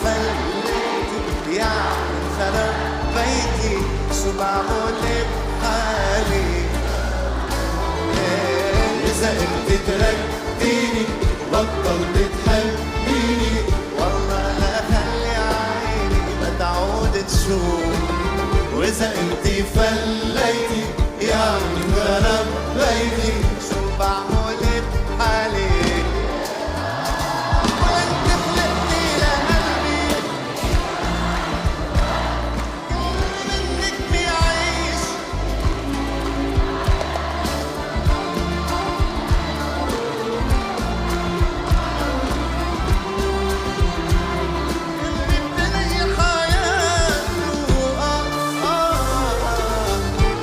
فليتي يعني خرب بيتي، شو بعمل بحالي؟ إذا أنت تركتيني بطلت تحبيني، والله لا خلي عيني ما تعود تشوف. وإذا أنت فليتي يعني خرب بيتي، شو بعمل بحالي؟ وانت خلقتي لقلبي منك بيعيش، اللي بتنهي حياته.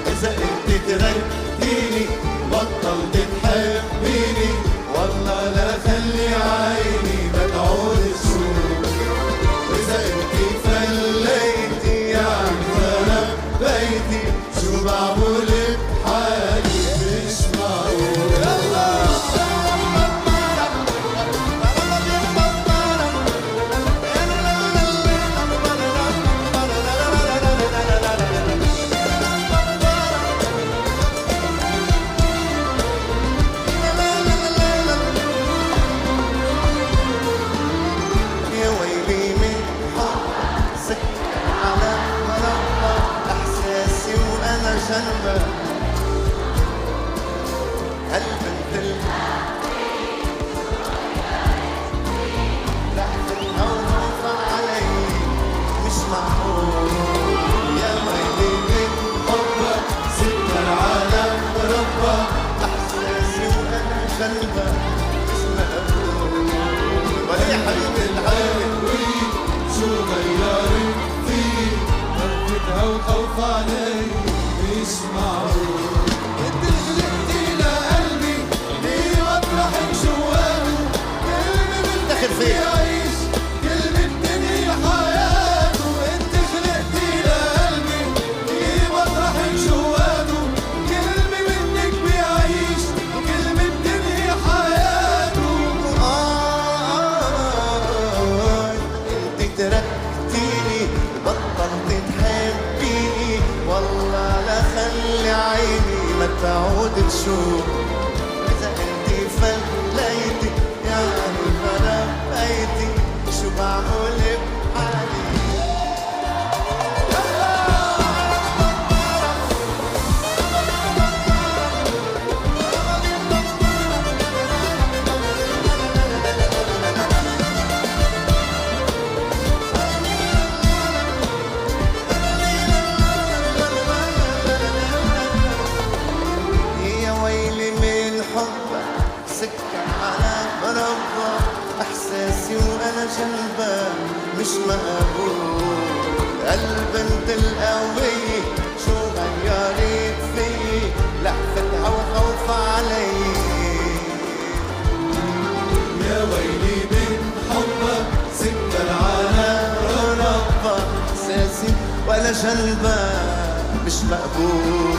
إذا أنت تركتيني بطلت تحبيني، والله لا خلي عيني ما تعود تشوف. وإذا أنت فليتي يعني خرب بيتي، شو بعمل بحالي مش معقول. يا ويلي من حب سكر على مربى احساسي وانا جنبك، هالبنت لحظة خوف علي مش معقول. يا ويلي من حبك سكر على مربى، احساسي وانا جنبك مش مقبول. ولا يا حبيبي الحلوين شو غيرت فيي، ضربتها وخوف علي مش معقول. انت خلقتي لقلبي ليه مطرحك جواته، كلمة دخل منك فيك. بيعيش، كلمة تنهي حياته. انت خلقتي لقلبي ليه مطرحك جواته، كلمة منك بيعيش، كلمة تنهي حياته. انت تركتيني بطلت تحبيني، والله لا خلي عيني ما تعود تشوف. اذا انت فليتي يعني خرب بيتي، شو بعمل بحالي؟ يا ويلي من حبك سكر على مربى احساسي وانا جنبك مش مقبول. البنت القوية شو غيرت فيي، لحفتها وخوف علي. يا ويلي من حبك سكر على مربى احساسي وانا جنبك مش مقبول.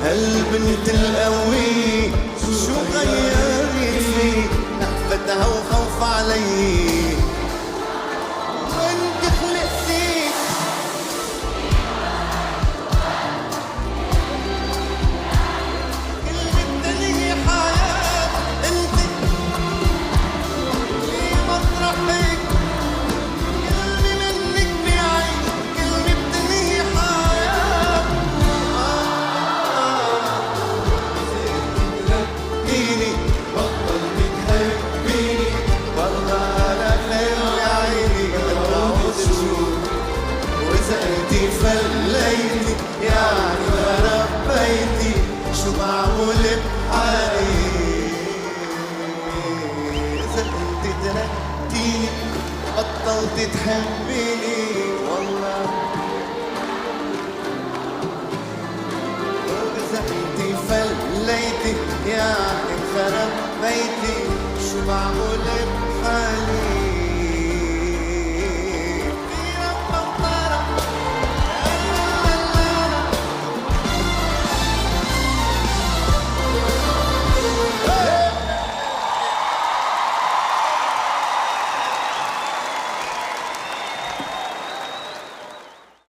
هالبنت القوية شو غيرت فيي، لحفتها وخوف علي. وانت خلقتي كلمة تنهي حياة، انت ليه مطرحك، كلمة منك بيعيش، كلمة بتنهي حياة. فيني بطلت تحبيني، والله لا خلي عيني ما تعود تشوف. وإذا أنت فليتي يعني خرب بيتي، شو بعمل بحالي؟ إذا انت تركتيني بطلت تحبيني، والله وإذا انت فليتي يعني خرب بيتي، شو بعمل بحالي؟